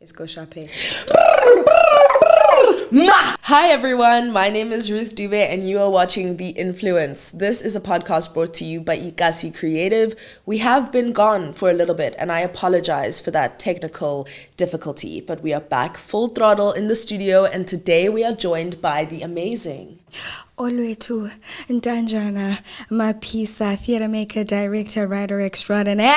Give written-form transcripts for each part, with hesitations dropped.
Let's go shopping. Hi everyone, my name is Ruth Dube and you are watching The Influence. This is a podcast brought to you by Ikasi Creative. We have been gone for a little bit and I apologize for that technical difficulty, but we are back full throttle in the studio and today we are joined by the amazing Olwethu Ntanjana-Mapisa, theater maker, director, writer extraordinaire.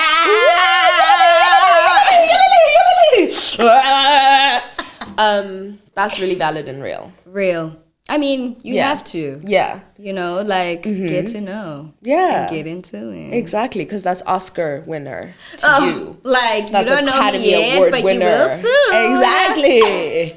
That's really valid and real. Real. I mean, you have to. Yeah. You know, like, get to know. Yeah. And get into it. Exactly, because that's Oscar winner to you. Like, that's you don't Academy know me yet, Award but winner. you will soon. Exactly.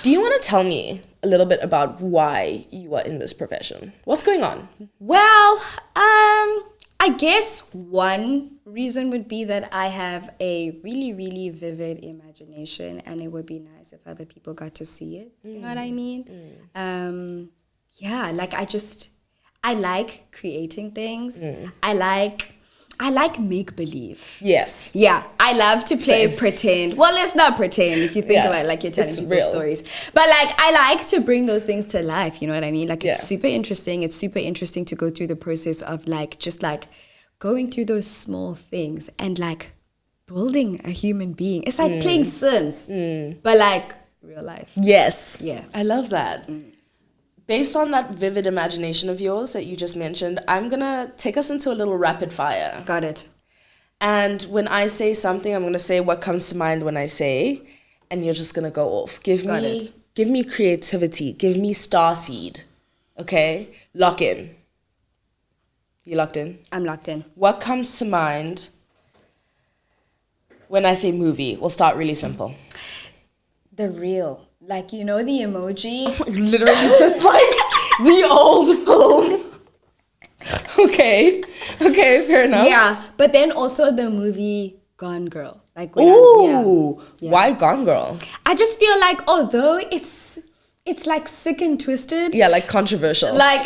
Do you want to tell me a little bit about why you are in this profession? What's going on? Well, I guess one reason would be that I have a really, really vivid imagination and it would be nice if other people got to see it. You know what I mean? Yeah, like I like creating things. I like make-believe. Yes. Yeah, I love to play pretend. Well, let's not pretend if you think about it, like you're telling It's people real. stories. But like, I like to bring those things to life, you know what I mean? Like, it's Yeah. super interesting. It's super interesting to go through the process of like, just like going through those small things and like building a human being. It's like playing Sims, but like real life. Yes. Yeah. I love that. Based on that vivid imagination of yours that you just mentioned, I'm going to take us into a little rapid fire. Got it. And when I say something, I'm going to say what comes to mind when I say, and you're just going to go off. Give me creativity. Give me starseed. Okay? Lock in. You locked in? I'm locked in. What comes to mind when I say movie? We'll start really simple. The real. Like, you know the emoji? Literally just like the old film. Okay, fair enough. Yeah, but then also the movie Gone Girl. Like, when Why Gone Girl? I just feel like although it's like sick and twisted. Yeah, like controversial. Like,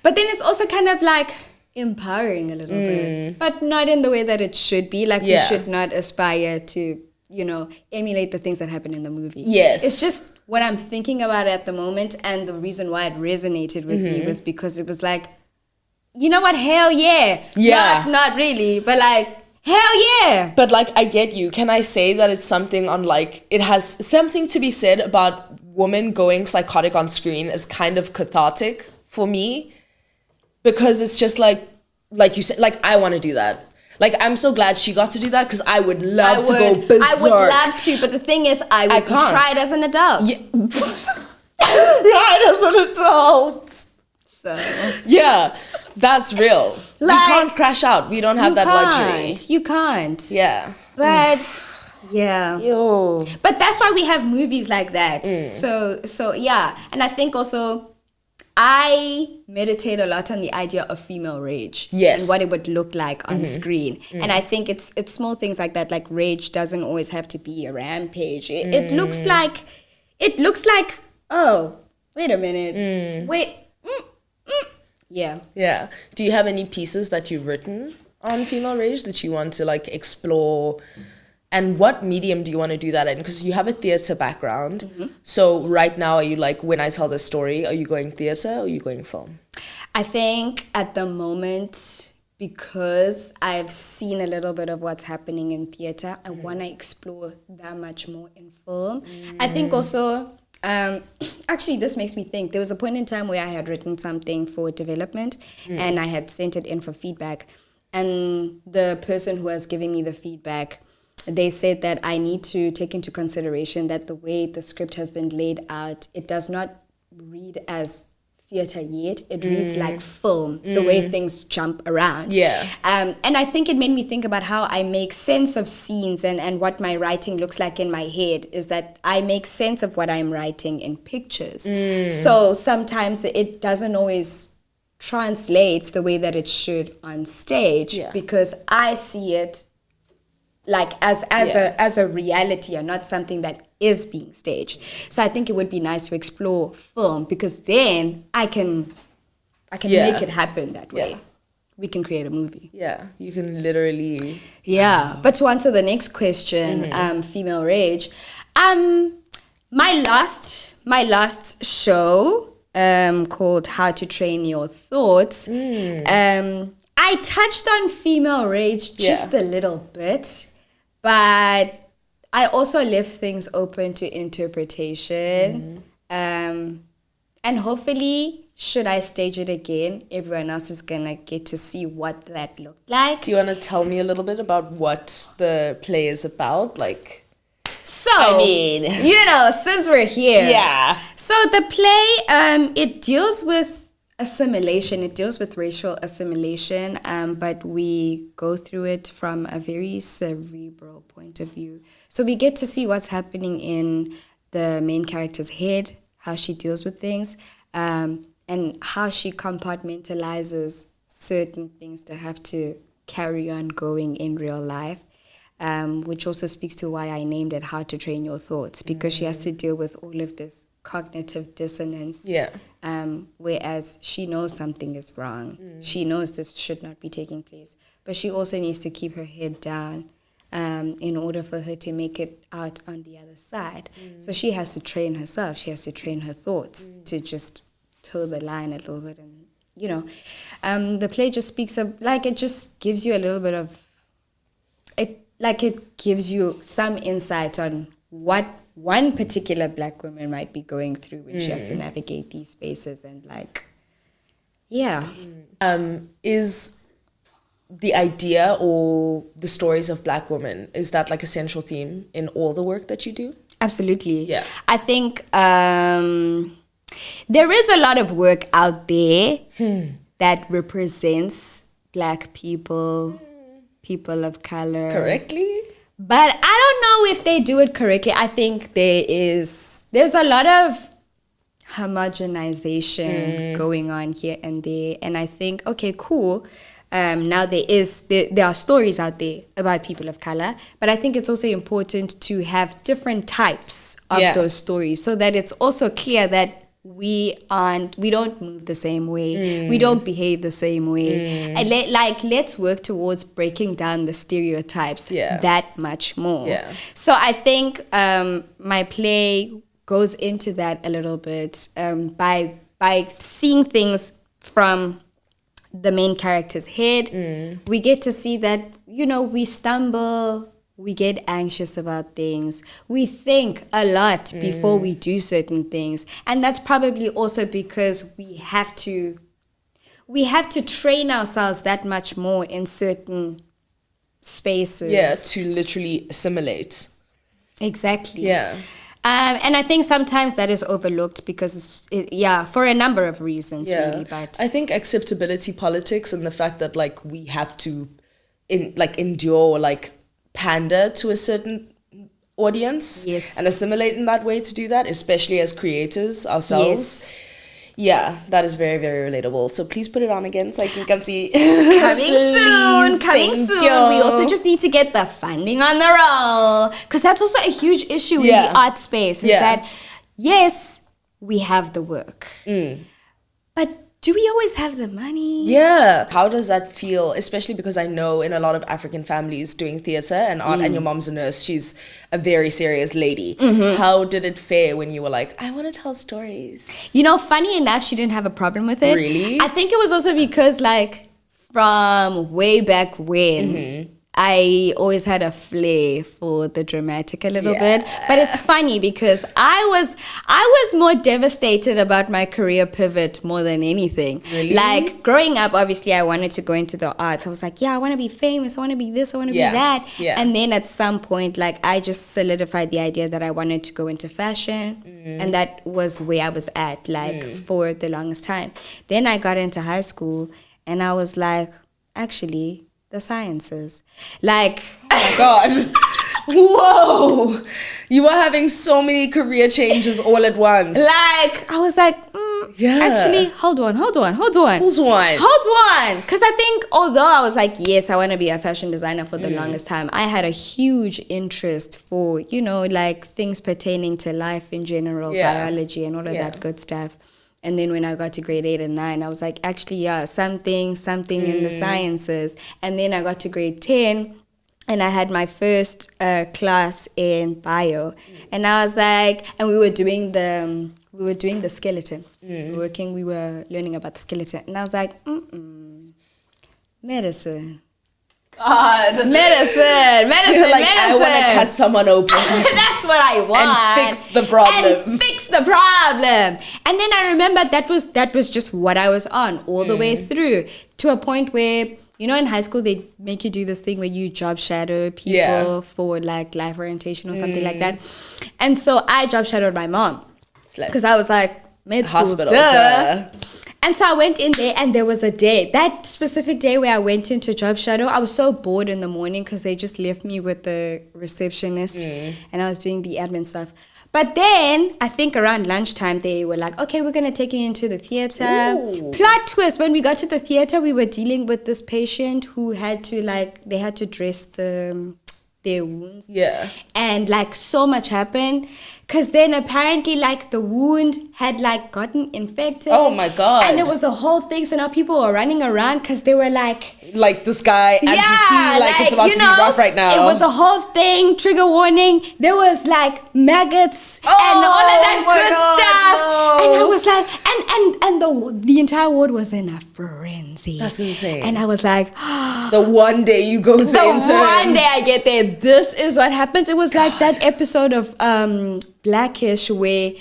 but then it's also kind of like empowering a little bit, but not in the way that it should be. Like, we should not aspire to, you know, emulate the things that happen in the movie. Yes. It's just what I'm thinking about at the moment, and the reason why it resonated with me was because it was like, you know what, hell yeah. Yeah. Not really, but like, hell yeah. But like, I get you. Can I say that it's something on like, it has something to be said about women going psychotic on screen is kind of cathartic for me, because it's just like you said, like, I want to do that. Like, I'm so glad she got to do that because I would love to go berserk. I would love to, but the thing is, I would try it as an adult. Yeah. Right, as an adult. So yeah, that's real. Like, we can't crash out. We don't have that luxury. You can't. Yeah. But yeah. Yo. But that's why we have movies like that. So yeah, and I think also I meditate a lot on the idea of female rage. Yes. And what it would look like on screen. And I think it's small things like that. Like, rage doesn't always have to be a rampage. It looks like, oh, wait a minute. Wait. Yeah. Yeah. Do you have any pieces that you've written on female rage that you want to like explore? And what medium do you want to do that in? Because you have a theater background. So right now, are you like, when I tell this story, are you going theater or are you going film? I think at the moment, because I've seen a little bit of what's happening in theater, I want to explore that much more in film. I think also, actually, this makes me think, there was a point in time where I had written something for development and I had sent it in for feedback. And the person who was giving me the feedback, they said that I need to take into consideration that the way the script has been laid out, it does not read as theater yet. It reads like film, the way things jump around. Yeah. And I think it made me think about how I make sense of scenes and what my writing looks like in my head is that I make sense of what I'm writing in pictures. So sometimes it doesn't always translate the way that it should on stage because I see it like as a reality and not something that is being staged. So I think it would be nice to explore film because then I can make it happen that way. we can create a movie. Yeah, you can literally. Yeah, but to answer the next question, female rage. My last show, called How to Train Your Thoughts. I touched on female rage just a little bit, but I also left things open to interpretation. And hopefully, should I stage it again, everyone else is going to get to see what that looked like. Do you want to tell me a little bit about what the play is about? Like, so, I mean, since we're here. Yeah. So the play, it deals with assimilation. It deals with racial assimilation, but we go through it from a very cerebral point of view. So we get to see what's happening in the main character's head, how she deals with things, and how she compartmentalizes certain things to have to carry on going in real life, which also speaks to why I named it How to Train Your Thoughts, because she has to deal with all of this cognitive dissonance. Yeah. Whereas she knows something is wrong. She knows this should not be taking place. But she also needs to keep her head down in order for her to make it out on the other side. So she has to train herself. She has to train her thoughts to just toe the line a little bit. And, the play just speaks of, like, it just gives you a little bit of, it gives you some insight on what one particular Black woman might be going through when she has to navigate these spaces and is the idea or the stories of Black women, is that like a central theme in all the work that you do? Absolutely. Yeah. I think there is a lot of work out there that represents Black people, people of color. Correctly? But I don't know if they do it correctly. I think there's a lot of homogenization going on here and there. And I think, okay, cool. Now there are stories out there about people of color, but I think it's also important to have different types of those stories so that it's also clear that we don't move the same way, we don't behave the same way, and let's work towards breaking down the stereotypes that much more. So I think my play goes into that a little bit by seeing things from the main character's head. We get to see that we stumble, we get anxious about things, we think a lot before we do certain things, and that's probably also because we have to train ourselves that much more in certain spaces. To literally assimilate. Exactly. And I think sometimes that is overlooked because for a number of reasons really. But I think acceptability politics and the fact that we have to endure pander to a certain audience and assimilate in that way to do that, especially as creators ourselves. That is very, very relatable. So please put it on again so I can come see. Coming soon. We also just need to get the funding on the roll, because that's also a huge issue in the art space, is that, yes, we have the work, but do we always have the money? How does that feel? Especially because I know in a lot of African families doing theatre and art, and your mom's a nurse, she's a very serious lady. How did it fare when you were like, I want to tell stories? Funny enough, she didn't have a problem with it. Really? I think it was also because from way back when, I always had a flair for the dramatic a little bit. But it's funny because I was more devastated about my career pivot more than anything. Really? Growing up, obviously I wanted to go into the arts. I was like, I want to be famous, I want to be this, I want to be that. And then at some point, I just solidified the idea that I wanted to go into fashion. And that was where I was at, for the longest time. Then I got into high school and I was like, actually, the sciences. Oh my God. Whoa. You were having so many career changes all at once. I was like, actually, hold on. Who's one? Hold on. Because I think, although I was like, yes, I want to be a fashion designer for the longest time, I had a huge interest for, things pertaining to life in general, biology and all of that good stuff. And then when I got to grade 8 and 9, I was like, actually, yeah, something in the sciences. And then I got to grade 10, and I had my first class in bio. And I was like, and we were doing the skeleton. We were learning about the skeleton. And I was like, medicine. God. Medicine. You're like, I want to cut someone open. That's what I want. And fix the problem. And then I remember that was just what I was on all the way through, to a point where, you know, in high school they make you do this thing where you job shadow people for like life orientation or something like that. And so I job shadowed my mom because I was like, med school, hospital, duh. And so I went in there, and there was a day, that specific day where I went into job shadow, I was so bored in the morning because they just left me with the receptionist and I was doing the admin stuff. But then I think around lunchtime they were like, okay, we're going to take you into the theater. Ooh. Plot twist, when we got to the theater, we were dealing with this patient who had to they had to dress their wounds. Yeah. And like so much happened. Because then apparently like the wound had like gotten infected. Oh my God. And it was a whole thing. So now people were running around because they were like this guy, amputee, like it's about to be rough right now. It was a whole thing, trigger warning. There was like maggots and all of that good stuff. No. And I was like, and the entire ward was in a frenzy. That's insane. And I was like, the one day you go to intern. The one day I get there, this is what happens. It was like that episode of Blackish where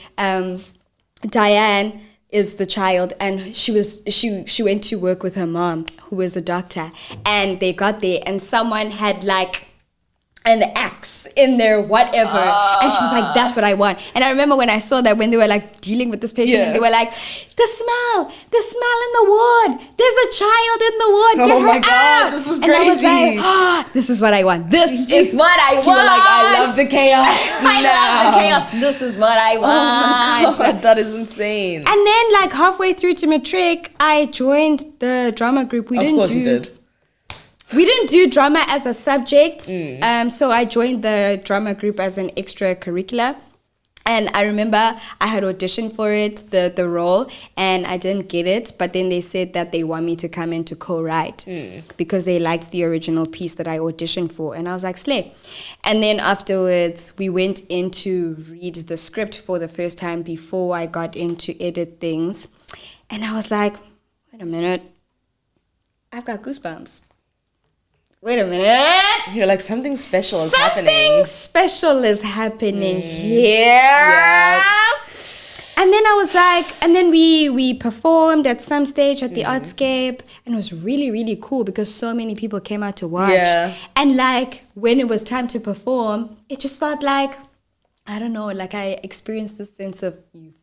Diane is the child, and she went to work with her mom, who was a doctor, and they got there and someone had like an axe in there, whatever. And she was like, that's what I want. And I remember when I saw that, when they were like dealing with this patient, and they were like, the smell in the ward. There's a child in the ward. Get her God, out. This is crazy. And I was like, this is what I want. This is what I want. You were like, I love the chaos. I love the chaos. This is what I want. Oh my God, that is insane. And then like halfway through to matric, I joined the drama group. Of course you did. We didn't do drama as a subject, so I joined the drama group as an extracurricular. And I remember I had auditioned for it, the role, and I didn't get it. But then they said that they want me to come in to co-write because they liked the original piece that I auditioned for. And I was like, slay. And then afterwards, we went in to read the script for the first time before I got in to edit things. And I was like, wait a minute, I've got goosebumps. Wait a minute. You're like, something special is happening. Something special is happening here. Yeah. And then I was like, and then we performed at some stage at the Artscape, and it was really, really cool because so many people came out to watch. Yeah. And like, when it was time to perform, it just felt like, I don't know, like I experienced this sense of euphoria.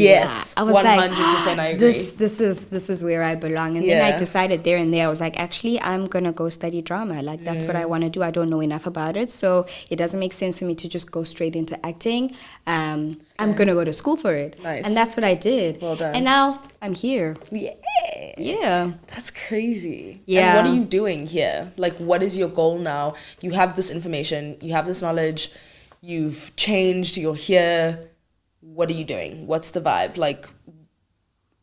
Yes, I was 100% like, I agree. This is where I belong. And then I decided there and there, I was like, actually, I'm going to go study drama. Like, that's what I want to do. I don't know enough about it. So it doesn't make sense for me to just go straight into acting. I'm going to go to school for it. Nice. And that's what I did. Well done. And now I'm here. Yeah. That's crazy. Yeah. And what are you doing here? Like, what is your goal now? You have this information. You have this knowledge. You've changed. You're here. What are you doing? What's the vibe? Like,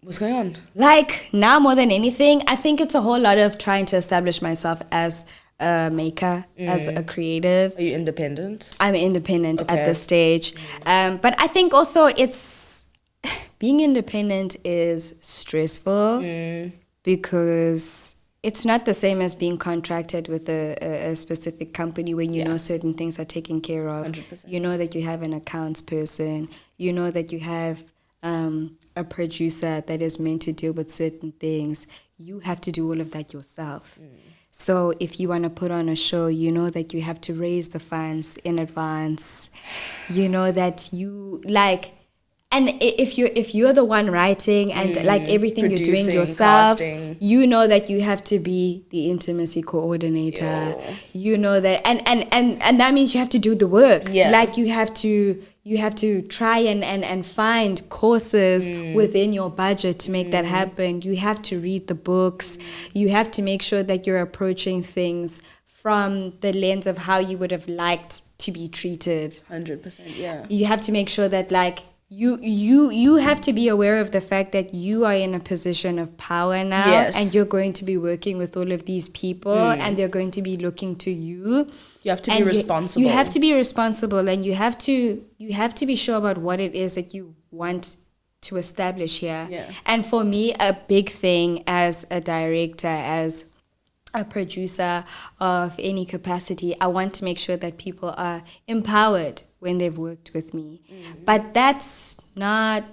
what's going on? Like, now more than anything, I think it's a whole lot of trying to establish myself as a maker, as a creative. Are you independent? I'm independent at this stage. But I think also being independent is stressful because it's not the same as being contracted with a specific company when you know certain things are taken care of. 100%. You know that you have an accounts person. You know that you have a producer that is meant to deal with certain things. You have to do all of that yourself. So if you want to put on a show, you know that you have to raise the funds in advance. You know that you like... And if you're the one writing and like everything you're doing yourself, casting. You know that you have to be the intimacy coordinator. You know that, and that means you have to do the work. Yeah. Like you have to try and find courses within your budget to make that happen. You have to read the books. You have to make sure that you're approaching things from the lens of how you would have liked to be treated. 100%, yeah. You have to make sure that like you have to be aware of the fact that you are in a position of power now, Yes. and you're going to be working with all of these people, and they're going to be looking to you. You have to be And responsible. You have to be responsible, and you have to be sure about what it is that you want to establish here. Yeah. And for me, a big thing as a director, as a producer of any capacity, I want to make sure that people are empowered when they've worked with me. But that's not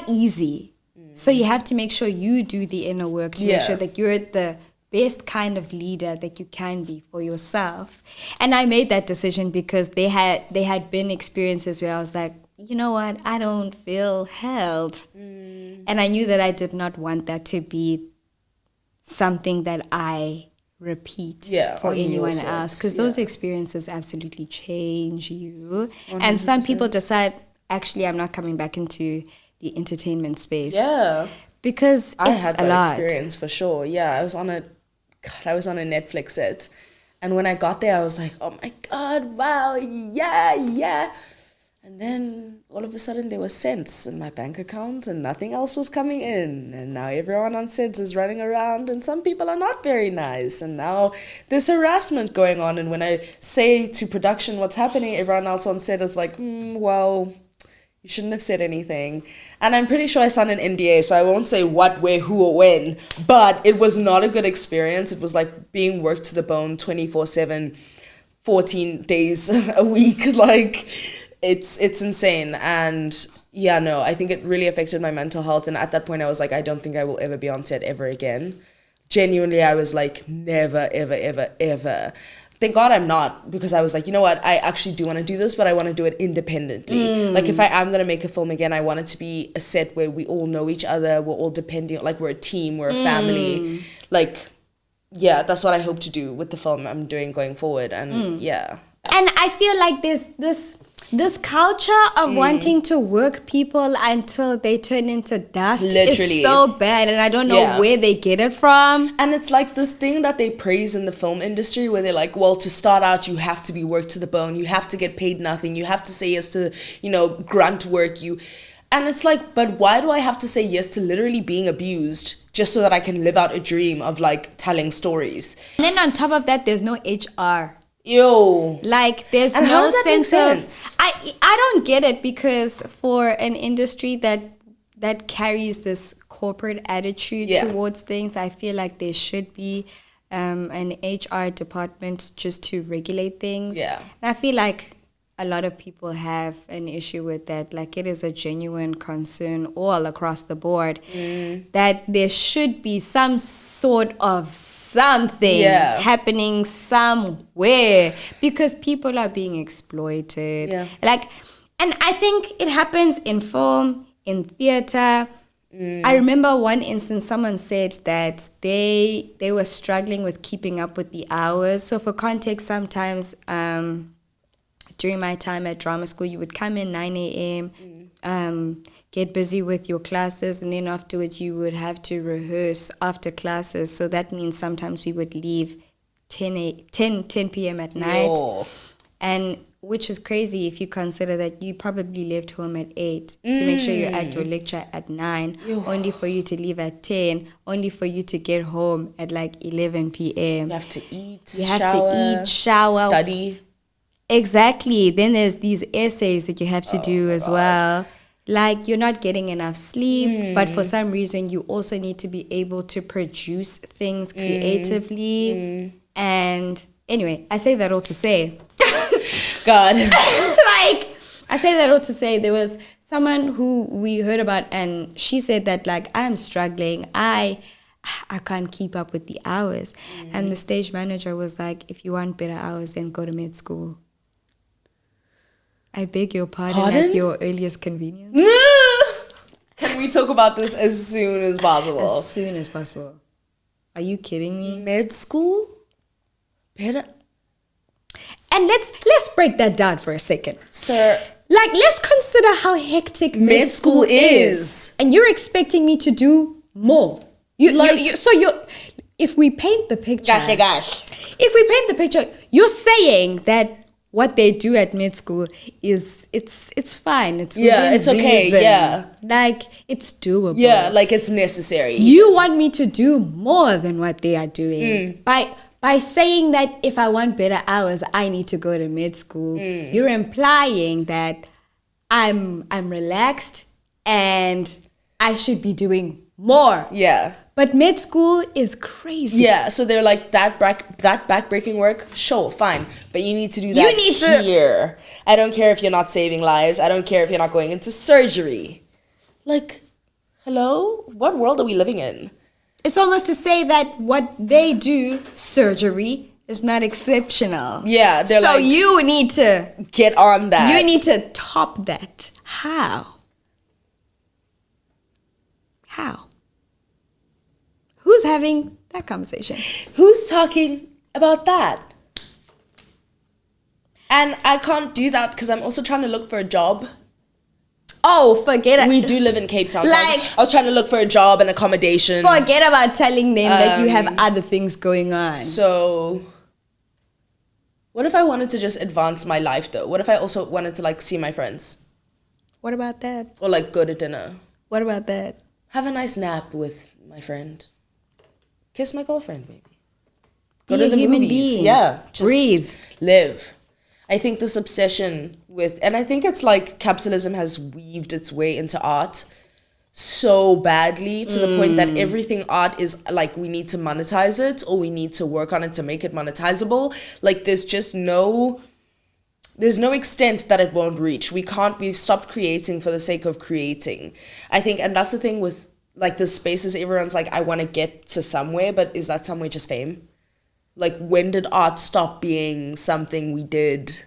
easy. So you have to make sure you do the inner work to make sure that you're the best kind of leader that you can be for yourself. And I made that decision because they had been experiences where I was like, you know what, I don't feel held. And I knew that I did not want that to be something that I repeat for anyone else, because those experiences absolutely change you. 100%. And some people decide, actually, I'm not coming back into the entertainment space. Yeah. Because I it's had a that lot. experience for sure. Yeah, I was on a Netflix set. And when I got there, I was like, oh my God, wow, yeah. And then all of a sudden there were cents in my bank account and nothing else was coming in. And now everyone on sets is running around and some people are not very nice. And now there's harassment going on. And when I say to production what's happening, everyone else on set is like, well, you shouldn't have said anything. And I'm pretty sure I signed an NDA, so I won't say what, where, who, or when. But it was not a good experience. It was like being worked to the bone 24/7, 14 days a week. Like, it's insane. And yeah, no, I think it really affected my mental health. And at that point, I was like, I don't think I will ever be on set ever again. Genuinely, I was like, never, ever, ever, ever. Thank God I'm not, because I was like, you know what, I actually do want to do this, but I want to do it independently. Like, if I am going to make a film again, I want it to be a set where we all know each other, we're all depending, like, we're a team, we're a family. Like, yeah, that's what I hope to do with the film I'm doing going forward. And yeah. And I feel like there's this culture of wanting to work people until they turn into dust is so bad, and I don't know where they get it from. And it's like this thing that they praise in the film industry where they're like, well, to start out, you have to be worked to the bone, you have to get paid nothing, you have to say yes to, grunt work, and it's like, but why do I have to say yes to literally being abused just so that I can live out a dream of like telling stories? And then on top of that, there's no HR. Yo, like there's and no sense of I don't get it, because for an industry that carries this corporate attitude towards things, I feel like there should be an HR department just to regulate things. And I feel like a lot of people have an issue with that. Like, it is a genuine concern all across the board that there should be some sort of something happening somewhere, because people are being exploited. Like, and I think it happens in film, in theater. I remember one instance, someone said that they were struggling with keeping up with the hours. So for context, sometimes during my time at drama school, you would come in 9 a.m., get busy with your classes, and then afterwards you would have to rehearse after classes. So that means sometimes we would leave 10 p.m. at night. And which is crazy if you consider that you probably left home at 8 to make sure you're at your lecture at 9, only for you to leave at 10, only for you to get home at like 11 p.m. You have to eat, shower, study. Exactly. Then there's these essays that you have to do as well. Like, you're not getting enough sleep, but for some reason you also need to be able to produce things creatively. And anyway, I say that all to say, God, like, I say that all to say, there was someone who we heard about, and she said that, like, I'm struggling. I can't keep up with the hours. And the stage manager was like, if you want better hours, then go to med school. I beg your pardon? At your earliest convenience. Can we talk about this as soon as possible? As soon as possible. Are you kidding me? Med school? Better. And let's break that down for a second. Sir. Like, let's consider how hectic med school is. And you're expecting me to do more. If we paint the picture. Gosh. If we paint the picture, you're saying that what they do at mid school is it's fine. It's Yeah, within it's okay, reason. yeah. Like it's doable. Yeah, like it's necessary. You want me to do more than what they are doing. By saying that if I want better hours, I need to go to mid school, you're implying that I'm relaxed and I should be doing more. Yeah. But mid school is crazy. Yeah, so they're like, that back-breaking work, sure, fine. But you need to do that need to- here. I don't care if you're not saving lives. I don't care if you're not going into surgery. Like, hello? What world are we living in? It's almost to say that what they do, surgery, is not exceptional. Yeah, they're so like, you need to get on that. You need to top that. How? How? Who's having that conversation? Who's talking about that? And I can't do that because I'm also trying to look for a job. Oh, forget it. We do live in Cape Town. So Like- I was trying to look for a job and accommodation. Forget about telling them that you have other things going on. So, what if I wanted to just advance my life though? What if I also wanted to like see my friends? What about that? Or like go to dinner? What about that? Have a nice nap with my friend. Kiss my girlfriend, maybe. Be Go to a the human movies. being. Yeah. Just Breathe. Live. I think this obsession with, and I think it's like capitalism has weaved its way into art so badly to the point that everything art is like, we need to monetize it or we need to work on it to make it monetizable. Like there's no extent that it won't reach. We've stopped creating for the sake of creating. I think, and that's the thing with like the spaces, everyone's like, I want to get to somewhere, but is that somewhere just fame? Like, when did art stop being something we did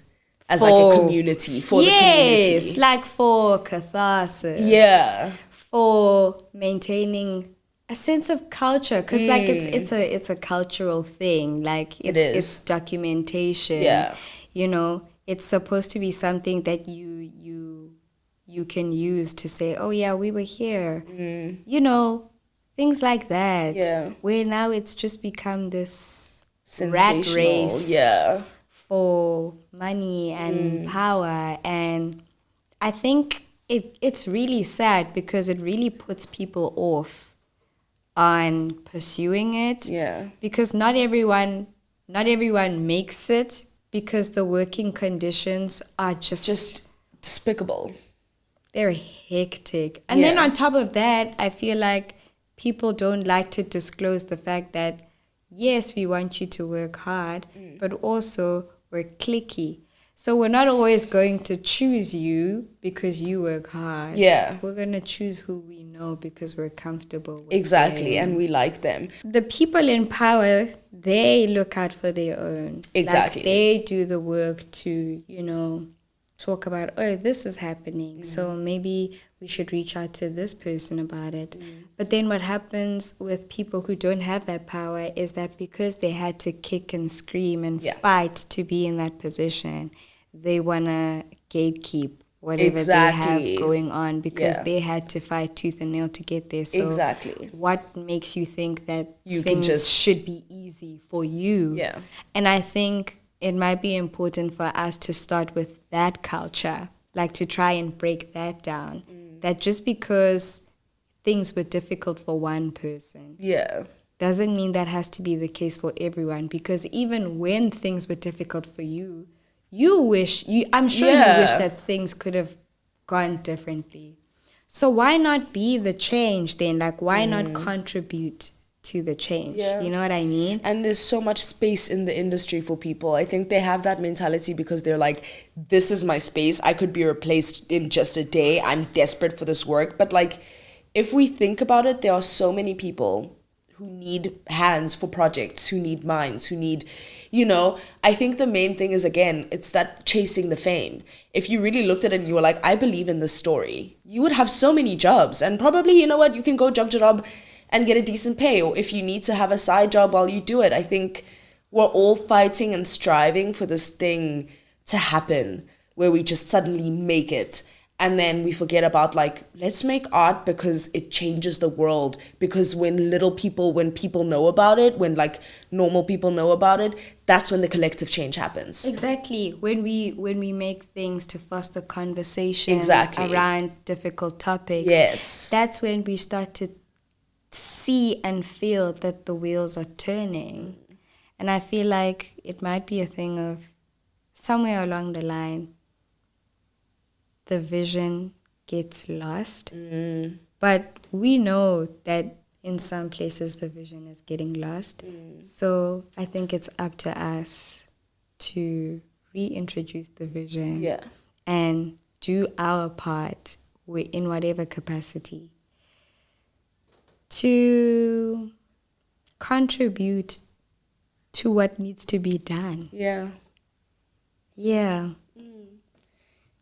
as like a community, for the community? Yes, like for catharsis. Yeah. For maintaining a sense of culture, because like it's a cultural thing. Like it's documentation. Yeah. You know, it's supposed to be something that you can use to say, oh yeah, we were here. You know, things like that. Yeah. Where now it's just become this rat Sensational. race. Yeah. For money and power, and I think it's really sad because it really puts people off on pursuing it. Yeah. Because not everyone makes it because the working conditions are just Despicable. they're hectic. And then Yeah. on top of that, I feel like people don't like to disclose the fact that yes, we want you to work hard, but also we're cliquey. So we're not always going to choose you because you work hard. Yeah. We're going to choose who we know because we're comfortable with Exactly. them. And we like them. The people in power, they look out for their own. Exactly. Like they do the work to, talk about, oh, this is happening. So maybe we should reach out to this person about it. But then what happens with people who don't have that power is that because they had to kick and scream and fight to be in that position, they want to gatekeep whatever they have going on because they had to fight tooth and nail to get there. So what makes you think that things should be easy for you? Yeah. And I think it might be important for us to start with that culture, like to try and break that down. That just because things were difficult for one person doesn't mean that has to be the case for everyone. Because even when things were difficult for you, I'm sure you wish that things could have gone differently. So why not be the change then? Like, why not contribute to the change? You know what I mean? And there's so much space in the industry for people. I think they have that mentality because they're like, this is my space. I could be replaced in just a day. I'm desperate for this work. But like, if we think about it, there are so many people who need hands for projects, who need minds, who need, I think the main thing is, again, it's that chasing the fame. If you really looked at it and you were like, I believe in this story, you would have so many jobs. And probably, you can go job to job and get a decent pay. Or if you need to have a side job while you do it, I think we're all fighting and striving for this thing to happen where we just suddenly make it. And then we forget about like, let's make art because it changes the world. Because when people know about it, when like normal people know about it, that's when the collective change happens. Exactly. When we make things to foster conversation Exactly. around difficult topics, Yes. that's when we start to see and feel that the wheels are turning. And I feel like it might be a thing of somewhere along the line, the vision gets lost. But we know that in some places the vision is getting lost. So I think it's up to us to reintroduce the vision and do our part in whatever capacity to contribute to what needs to be done. Yeah.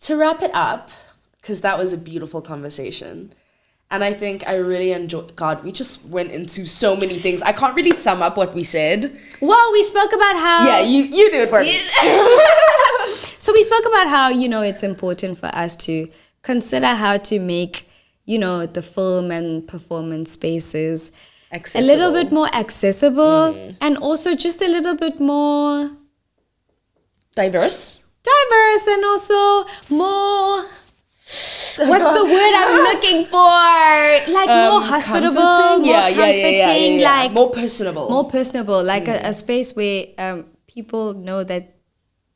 To wrap it up, because that was a beautiful conversation. And I think I really enjoyed... God, we just went into so many things. I can't really sum up what we said. Well, we spoke about how... Yeah, you do it for me. So we spoke about how, it's important for us to consider how to make, the film and performance spaces accessible. A little bit more accessible and also just a little bit more... Diverse and also more... What's the word I'm looking for? Like more hospitable, comforting, like more personable. Like a space where people know that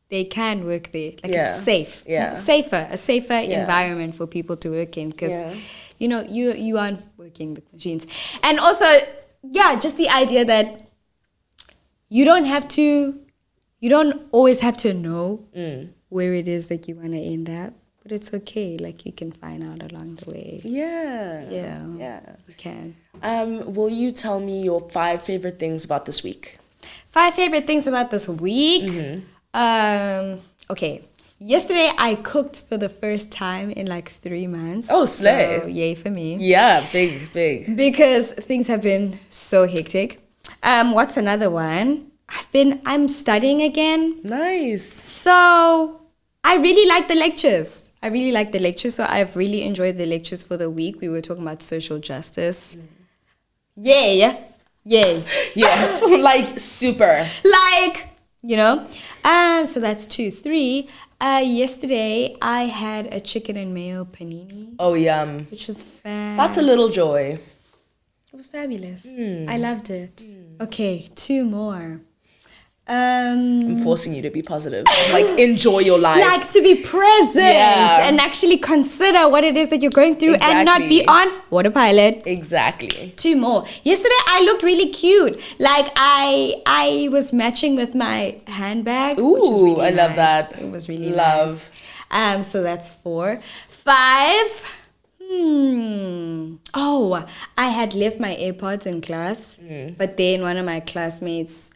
they can work there. Like it's safe. A safer environment for people to work in because you aren't working with machines. And also, just the idea that you don't always have to know where it is that you want to end up. But it's okay. Like, you can find out along the way. Yeah. You can. Will you tell me your 5 favorite things about this week? 5 favorite things about this week? Okay. Yesterday, I cooked for the first time in like 3 months. Oh, slay. So, yay for me. Yeah, big. Because things have been so hectic. What's another one? I'm studying again. Nice. So, I really like the lectures. So I've really enjoyed the lectures for the week. We were talking about social justice. Yay. Yes. Like, super. Like, so that's 2. 3. Yesterday, I had a chicken and mayo panini. Oh, yum. Which was fab. That's a little joy. It was fabulous. I loved it. Okay, 2 more. I'm forcing you to be positive. Like, enjoy your life. Like, to be present and actually consider what it is that you're going through and not be on autopilot. Exactly. 2 more. Yesterday, I looked really cute. Like, I was matching with my handbag. Ooh, which is really I love nice. that. It was really nice. So that's 4. 5. Oh, I had left my AirPods in class, but then one of my classmates,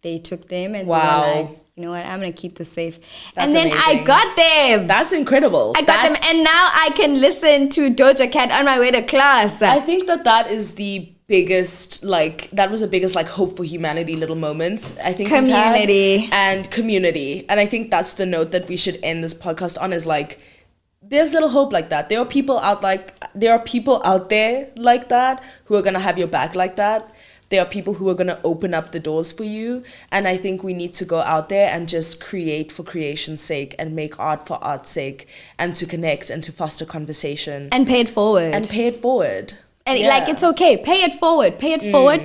they took them and they were like, you know what, I'm going to keep this safe. That's and then amazing. I got them. That's incredible. I got them and now I can listen to Doja Cat on my way to class. I think that is the biggest, that was the biggest, hope for humanity little moments. I think community. And I think that's the note that we should end this podcast on is there's little hope like that. There are people out there like that who are going to have your back like that. There are people who are going to open up the doors for you. And I think we need to go out there and just create for creation's sake and make art for art's sake and to connect and to foster conversation. And pay it forward. And it's okay. Pay it forward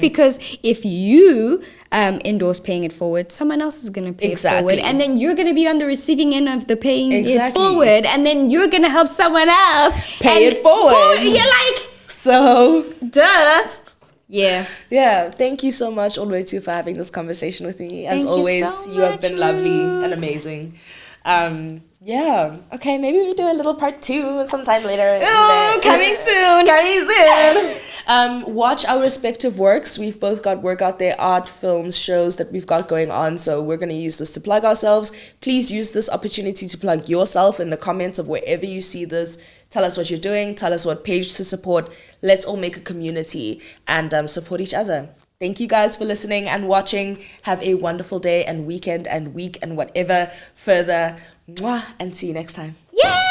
because if you endorse paying it forward, someone else is going to pay it forward. And then you're going to be on the receiving end of the paying it forward. And then you're going to help someone else pay it forward. So, duh. Yeah. Thank you so much, Olwethu, for having this conversation with me. As Thank always, you have been lovely and amazing. Okay, maybe we do a little part 2 sometime later. Coming soon. Watch our respective works. We've both got work out there, art, films, shows that we've got going on. So we're going to use this to plug ourselves. Please use this opportunity to plug yourself in the comments of wherever you see this. Tell us what you're doing. Tell us what page to support. Let's all make a community and support each other. Thank you guys for listening and watching. Have a wonderful day and weekend and week and whatever further. Mwah, and see you next time. Yay!